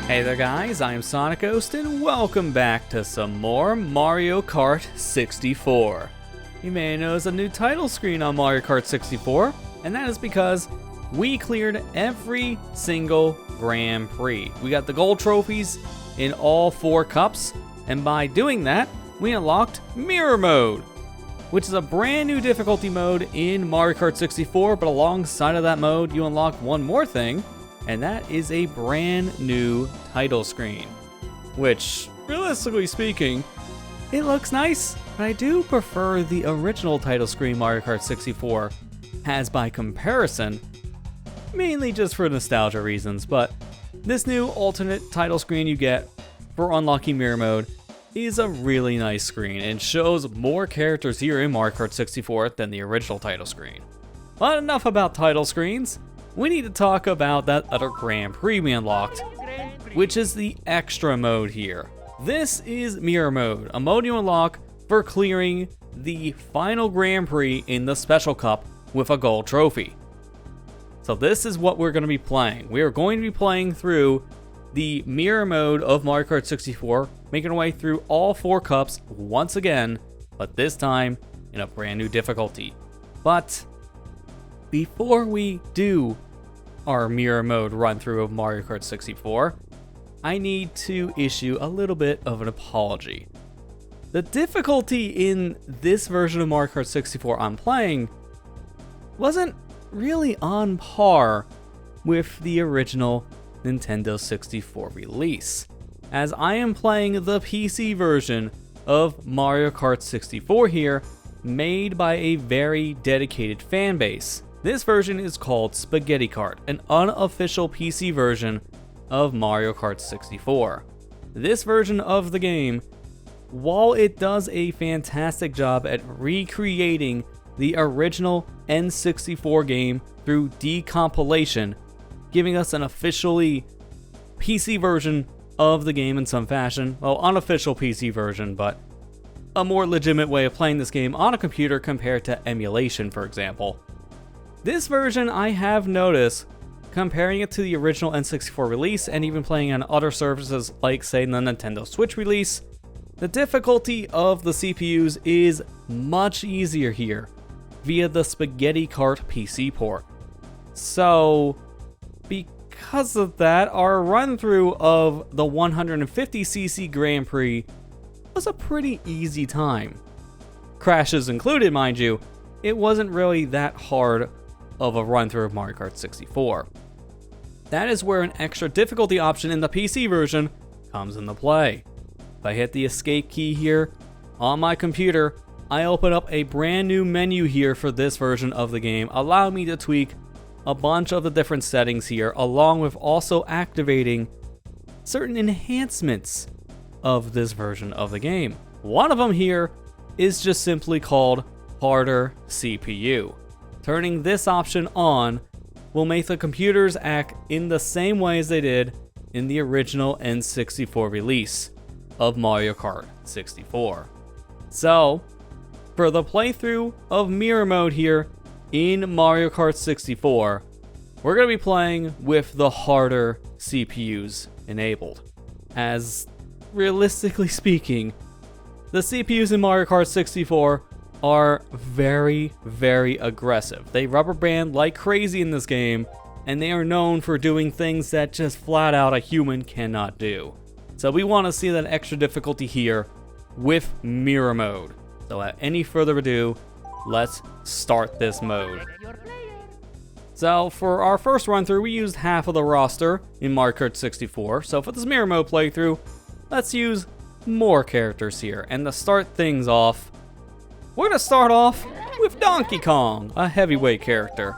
Hey there guys, I am SonicGhost and welcome back to some more Mario Kart 64. You may notice a new title screen on Mario Kart 64, and that is because we cleared every single Grand Prix. We got the gold trophies in all 4 cups, and by doing that, we unlocked Mirror Mode, which is a brand new difficulty mode in Mario Kart 64, but alongside of that mode, you unlock one more thing, and that is a brand new title screen, which, realistically speaking, it looks nice, but I do prefer the original title screen Mario Kart 64 has by comparison, mainly just for nostalgia reasons, but this new alternate title screen you get for unlocking Mirror Mode is a really nice screen and shows more characters here in Mario Kart 64 than the original title screen. But enough about title screens. We need to talk about that other Grand Prix we unlocked, which is the extra mode here. This is Mirror Mode, a mode you unlock for clearing the final Grand Prix in the Special Cup with a gold trophy. So this is what we're going to be playing. We are going to be playing through the Mirror Mode of Mario Kart 64, making our way through all 4 cups once again, but this time in a brand new difficulty. But before we do our Mirror Mode run through of Mario Kart 64, I need to issue a little bit of an apology. The difficulty in this version of Mario Kart 64 I'm playing wasn't really on par with the original Nintendo 64 release, as I am playing the PC version of Mario Kart 64 here, made by a very dedicated fan base. This version is called Spaghetti Kart, an unofficial PC version of Mario Kart 64. This version of the game, while it does a fantastic job at recreating the original N64 game through decompilation, giving us an officially PC version of the game in some fashion, well, unofficial PC version, but a more legitimate way of playing this game on a computer compared to emulation, for example. This version, I have noticed, comparing it to the original N64 release and even playing on other services like, say, the Nintendo Switch release, the difficulty of the CPUs is much easier here via the Spaghetti Kart PC port. So, because of that, our run-through of the 150cc Grand Prix was a pretty easy time. Crashes included, mind you. It wasn't really that hard of a run-through of Mario Kart 64. That is where an extra difficulty option in the PC version comes into play. If I hit the escape key here on my computer, I open up a brand new menu here for this version of the game, allowing me to tweak a bunch of the different settings here, along with also activating certain enhancements of this version of the game. One of them here is just simply called Harder CPU. Turning this option on will make the computers act in the same way as they did in the original N64 release of Mario Kart 64. So, for the playthrough of Mirror Mode here in Mario Kart 64, we're going to be playing with the harder CPUs enabled, as realistically speaking, the CPUs in Mario Kart 64 are very, very aggressive. They rubber band like crazy in this game, and they are known for doing things that just flat out a human cannot do. So we want to see that extra difficulty here with Mirror Mode. So without any further ado, let's start this mode. So for our first run through, we used half of the roster in Mario Kart 64. So for this Mirror Mode playthrough, let's use more characters here. And to start things off, we're going to start off with Donkey Kong, a heavyweight character.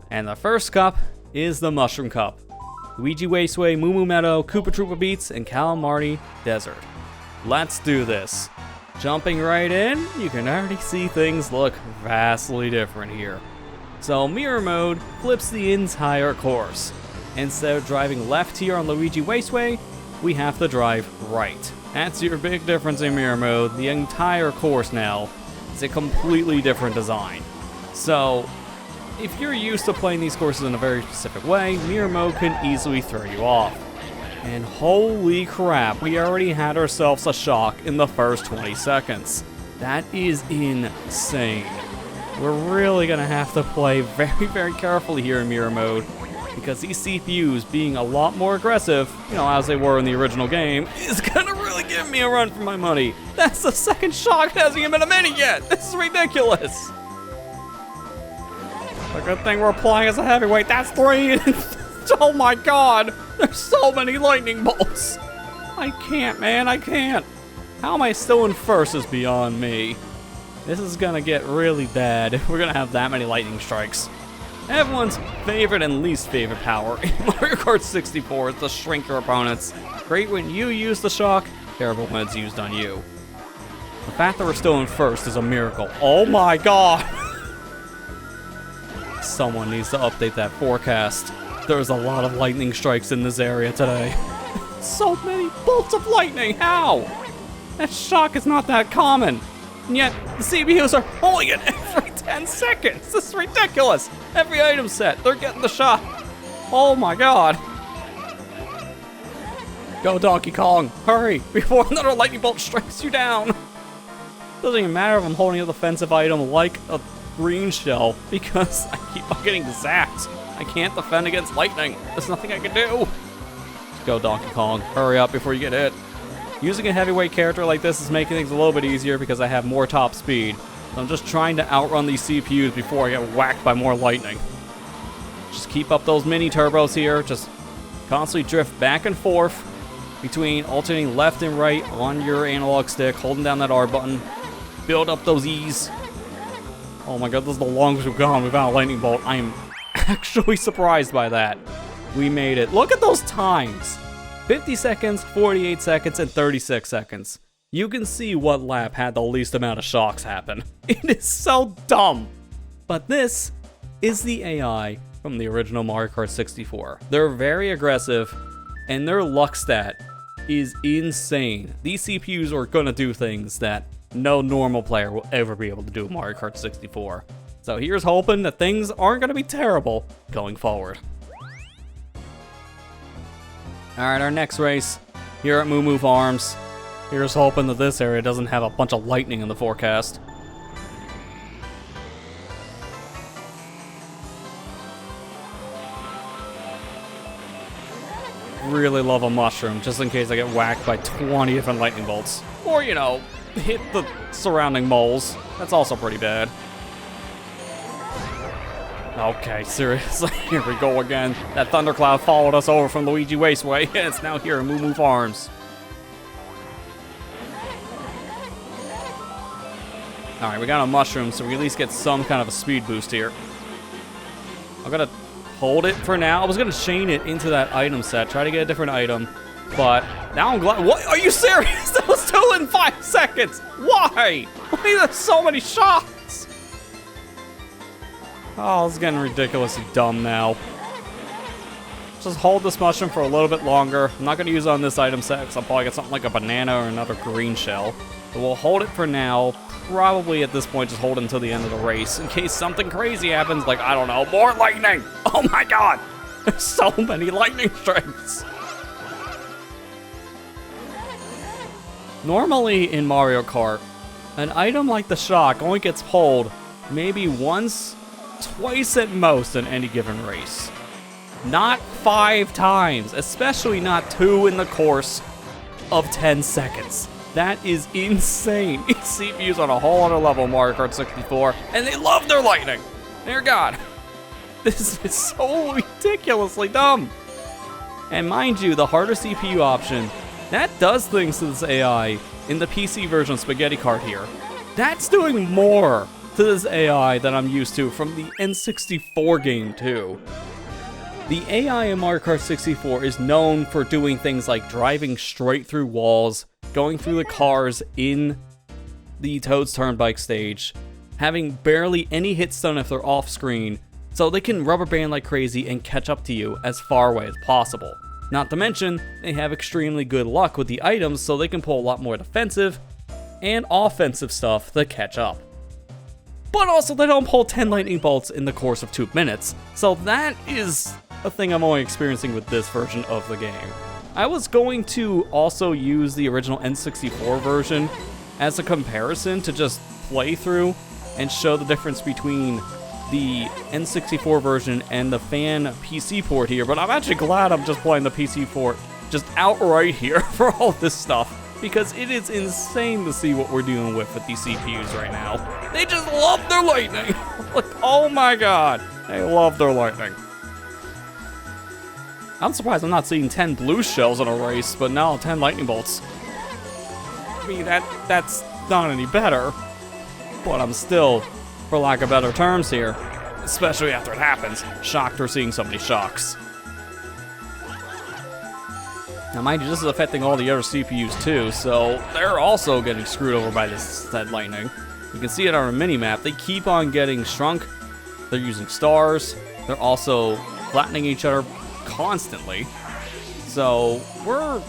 And the first cup is the Mushroom Cup. Luigi Raceway, Moo Moo Meadow, Koopa Troopa Beats, and Calamari Desert. Let's do this. Jumping right in, you can already see things look vastly different here. So Mirror Mode flips the entire course. Instead of driving left here on Luigi Raceway, we have to drive right. That's your big difference in Mirror Mode. The entire course now is a completely different design. So, if you're used to playing these courses in a very specific way, Mirror Mode can easily throw you off. And holy crap, we already had ourselves a shock in the first 20 seconds. That is insane. We're really gonna have to play very, very carefully here in mirror mode, because these CPUs being a lot more aggressive, you know, as they were in the original game, is gonna really give me a run for my money. That's the second shock, it hasn't even been a minute yet. This is ridiculous. A good thing we're applying as a heavyweight. That's 3. Oh my god, there's so many lightning bolts. I can't, man, I can't. How am I still in first is beyond me. This is gonna get really bad if we're gonna have that many lightning strikes. Everyone's favorite and least favorite power in Mario Kart 64 is to shrink your opponents. Great when you use the shock, terrible when it's used on you. The fact that we're still in first is a miracle. Oh my god! Someone needs to update that forecast. There's a lot of lightning strikes in this area today. So many bolts of lightning, how? That shock is not that common. And yet, the CPUs are pulling it every 10 seconds. This is ridiculous. Every item set, they're getting the shock. Oh my god. Go Donkey Kong, hurry, before another lightning bolt strikes you down. Doesn't even matter if I'm holding a defensive item like a green shell, because I keep on getting zapped. I can't defend against lightning. There's nothing I can do. Go Donkey Kong, hurry up before you get hit. Using a heavyweight character like this is making things a little bit easier because I have more top speed. So I'm just trying to outrun these CPUs before I get whacked by more lightning. Just keep up those mini turbos here. Just constantly drift back and forth between alternating left and right on your analog stick, holding down that R button. Build up those E's. Oh my god, this is the longest we've gone without a lightning bolt. I am actually surprised by that. We made it. Look at those times. 50 seconds, 48 seconds, and 36 seconds. You can see what lap had the least amount of shocks happen. It is so dumb. But this is the AI from the original Mario Kart 64. They're very aggressive, and their luck stat is insane. These CPUs are gonna do things that no normal player will ever be able to do in Mario Kart 64. So here's hoping that things aren't gonna be terrible going forward. Alright, our next race here at Moo Moo Farms. Here's hoping that this area doesn't have a bunch of lightning in the forecast. Really love a mushroom, just in case I get whacked by 20 different lightning bolts. Or, you know, hit the surrounding moles. That's also pretty bad. Okay, seriously, here we go again. That thundercloud followed us over from Luigi Raceway, and it's now here in Moo Moo Farms. Alright, we got a mushroom, so we at least get some kind of a speed boost here. I'm gonna hold it for now. I was gonna chain it into that item set, try to get a different item, but now I'm glad. What? Are you serious? That was 2 in 5 seconds! Why? Why are there so many shots? Oh, this is getting ridiculously dumb now. Just hold this mushroom for a little bit longer. I'm not going to use it on this item set because I'll probably get something like a banana or another green shell. But we'll hold it for now. Probably at this point just hold it until the end of the race in case something crazy happens, like, I don't know, more lightning! Oh my god! There's so many lightning strikes! Normally in Mario Kart, an item like the shock only gets pulled maybe once, twice at most in any given race. Not 5 times, especially not 2 in the course of 10 seconds. That is insane. These CPUs on a whole other level in Mario Kart 64, and they love their lightning. Dear God. This is so ridiculously dumb. And mind you, the harder CPU option, that does things to this AI in the PC version of Spaghetti Kart here. That's doing more to this AI that I'm used to from the N64 game too. The AI in Mario Kart 64 is known for doing things like driving straight through walls, going through the cars in the Toad's Turnpike stage, having barely any hit stun if they're off screen, so they can rubber band like crazy and catch up to you as far away as possible. Not to mention, they have extremely good luck with the items, so they can pull a lot more defensive and offensive stuff to catch up. But also, they don't pull 10 lightning bolts in the course of 2 minutes, so that is a thing I'm only experiencing with this version of the game. I was going to also use the original N64 version as a comparison to just play through and show the difference between the N64 version and the fan PC port here, but I'm actually glad I'm just playing the PC port just outright here for all this stuff, because it is insane to see what we're dealing with these CPUs right now. They just love their lightning. Like, oh my god, they love their lightning. I'm surprised I'm not seeing 10 blue shells in a race, but no, 10 lightning bolts. I mean, that's not any better, but I'm still, for lack of better terms here, especially after it happens, shocked we're seeing so many shocks. Now, mind you, this is affecting all the other CPUs too, so they're also getting screwed over by this said lightning. You can see it on our mini-map. They keep on getting shrunk. They're using stars. They're also flattening each other constantly. So we're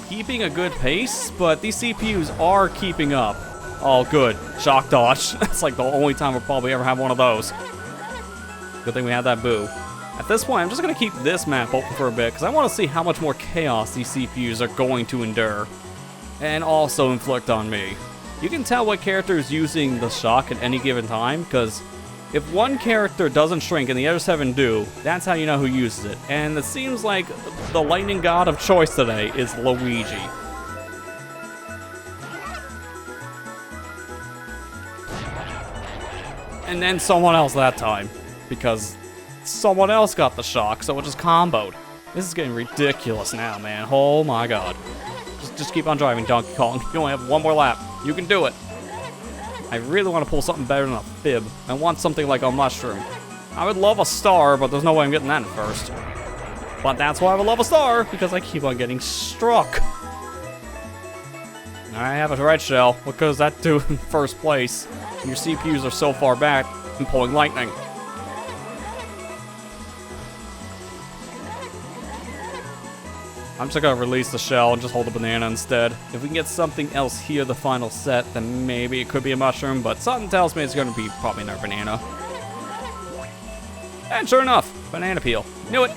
keeping a good pace, but these CPUs are keeping up. Oh, good. Shock dodge. That's like the only time we'll probably ever have one of those. Good thing we had that boo. At this point, I'm just going to keep this map open for a bit, because I want to see how much more chaos these CPUs are going to endure. And also inflict on me. You can tell what character is using the shock at any given time, because if one character doesn't shrink and the other 7 do, that's how you know who uses it. And it seems like the lightning god of choice today is Luigi. And then someone else that time, because someone else got the shock, so it just comboed. This is getting ridiculous now, man. Oh my god. Just keep on driving, Donkey Kong. You only have one more lap. You can do it. I really want to pull something better than a fib. I want something like a mushroom. I would love a star, but there's no way I'm getting that in first. But that's why I would love a star, because I keep on getting struck. I have a red shell. What does that do in first place? Your CPUs are so far back and pulling lightning. I'm just gonna release the shell and just hold the banana instead. If we can get something else here, the final set, then maybe it could be a mushroom, but something tells me it's gonna be probably another banana. And sure enough, banana peel. Knew it!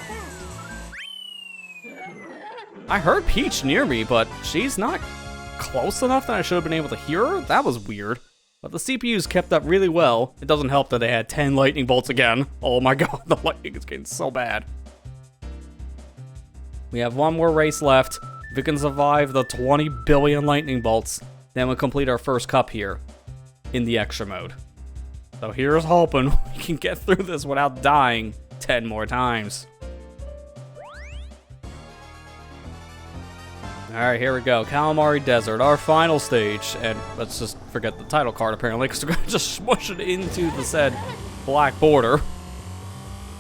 I heard Peach near me, but she's not close enough that I should have been able to hear her? That was weird. But the CPUs kept up really well. It doesn't help that they had 10 lightning bolts again. Oh my god, the lightning is getting so bad. We have one more race left. If we can survive the 20 billion lightning bolts, then we'll complete our first cup here in the extra mode. So here's hoping we can get through this without dying 10 more times. Alright, here we go. Calamari Desert, our final stage. And let's just forget the title card apparently, because we're going to just smush it into the said black border.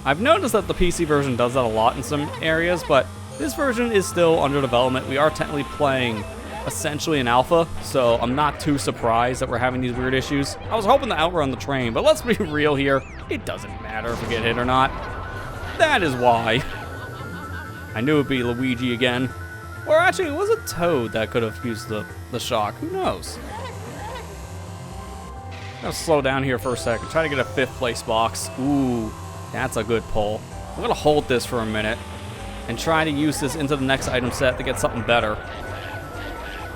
I've noticed that the PC version does that a lot in some areas, but this version is still under development. We are technically playing essentially an alpha, so I'm not too surprised that we're having these weird issues. I was hoping to outrun the train, but let's be real here. It doesn't matter if we get hit or not. That is why. I knew it'd be Luigi again. Or actually, it was a Toad that could have used the shock. Who knows? I'm gonna slow down here for a second. Try to get a 5th place box. Ooh, that's a good pull. I'm gonna hold this for a minute and try to use this into the next item set to get something better.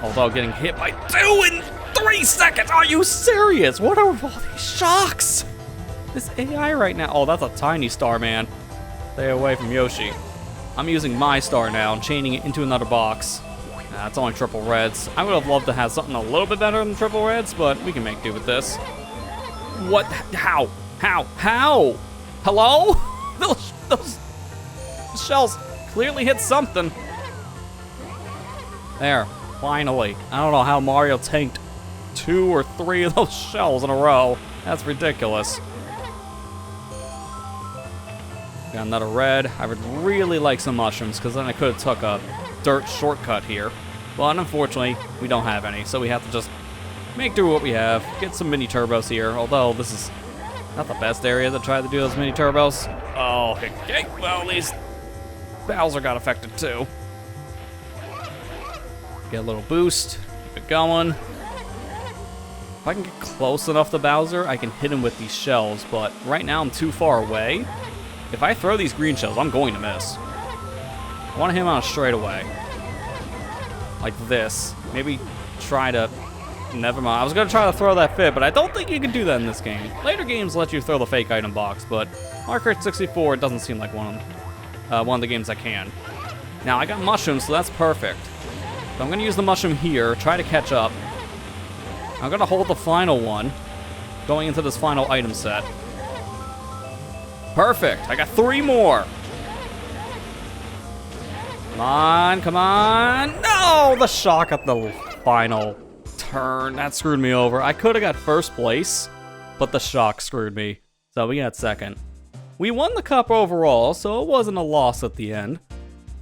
Although getting hit by 2 in 3 seconds! Are you serious? What are all these shocks? This AI right now. Oh, that's a tiny star, man. Stay away from Yoshi. I'm using my star now and chaining it into another box. It's only triple reds. I would have loved to have something a little bit better than triple reds, but we can make do with this. What? How? How? How? Hello? Those shells clearly hit something. There, finally. I don't know how Mario tanked 2 or 3 of those shells in a row. That's ridiculous. Got another red. I would really like some mushrooms, because then I could have took a dirt shortcut here. But unfortunately, we don't have any, so we have to just make do with what we have. Get some mini turbos here, although this is not the best area to try to do those mini turbos. Oh, okay. Well, at least Bowser got affected too. Get a little boost. Keep it going. If I can get close enough to Bowser, I can hit him with these shells, but right now I'm too far away. If I throw these green shells, I'm going to miss. I want to hit him on a straightaway. Like this. Maybe try to... Never mind. I was going to try to throw that fit, but I don't think you can do that in this game. Later games let you throw the fake item box, but Mario Kart 64 doesn't seem like one of the games that can. Now, I got mushrooms, so that's perfect. So I'm going to use the mushroom here, try to catch up. I'm going to hold the final one, going into this final item set. Perfect. I got 3 more. Come on, come on. No, the shock at the final turn. That screwed me over. I could have got first place, but the shock screwed me. So we got second. We won the cup overall, so it wasn't a loss at the end.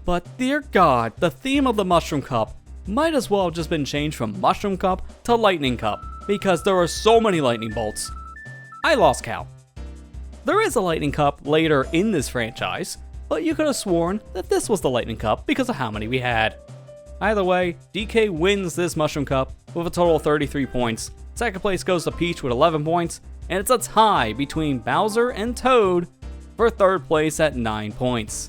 But dear God, the theme of the Mushroom Cup might as well have just been changed from Mushroom Cup to Lightning Cup, because there are so many lightning bolts. I lost count. There is a Lightning Cup later in this franchise, but you could have sworn that this was the Lightning Cup because of how many we had. Either way, DK wins this Mushroom Cup with a total of 33 points. Second place goes to Peach with 11 points, and it's a tie between Bowser and Toad for third place at 9 points.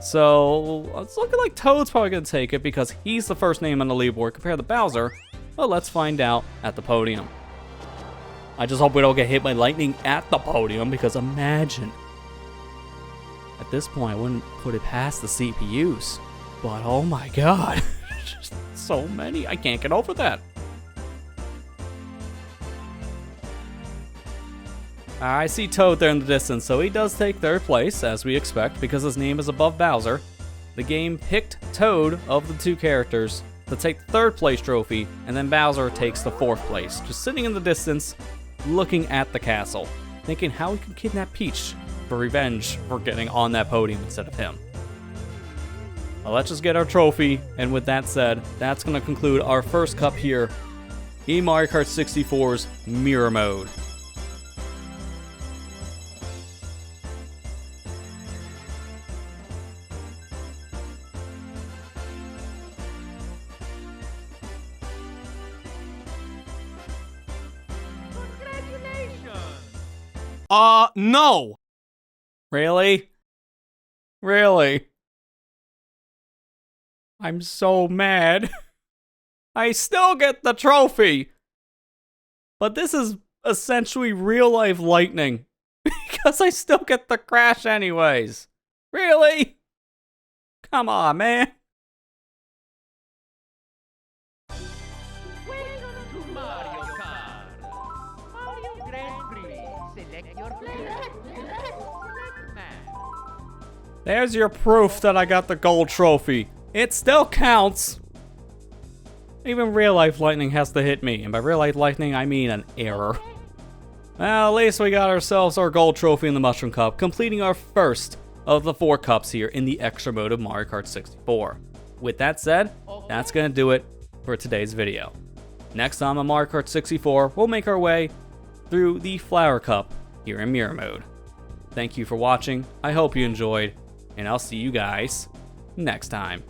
So, it's looking like Toad's probably going to take it because he's the first name on the leaderboard compared to Bowser, but let's find out at the podium. I just hope we don't get hit by lightning at the podium, because imagine. At this point, I wouldn't put it past the CPUs, but oh my God, just so many, I can't get over that. I see Toad there in the distance, so he does take third place, as we expect, because his name is above Bowser. The game picked Toad of the 2 characters to take the third place trophy, and then Bowser takes the 4th place, just sitting in the distance, looking at the castle, thinking how he could kidnap Peach for revenge for getting on that podium instead of him. Well, let's just get our trophy, and with that said, that's going to conclude our first cup here in Mario Kart 64's Mirror Mode. No! Really? Really? I'm so mad. I still get the trophy! But this is essentially real-life lightning. Because I still get the crash anyways. Really? Come on, man. Welcome to Mario Kart. Mario Grand Prix. Select your player. Select man. There's your proof that I got the gold trophy. It still counts. Even real-life lightning has to hit me. And by real-life lightning, I mean an error. Well, at least we got ourselves our gold trophy in the Mushroom Cup, completing our first of the 4 cups here in the extra mode of Mario Kart 64. With that said, that's going to do it for today's video. Next time on Mario Kart 64, we'll make our way through the Flower Cup here in Mirror Mode. Thank you for watching, I hope you enjoyed, and I'll see you guys next time.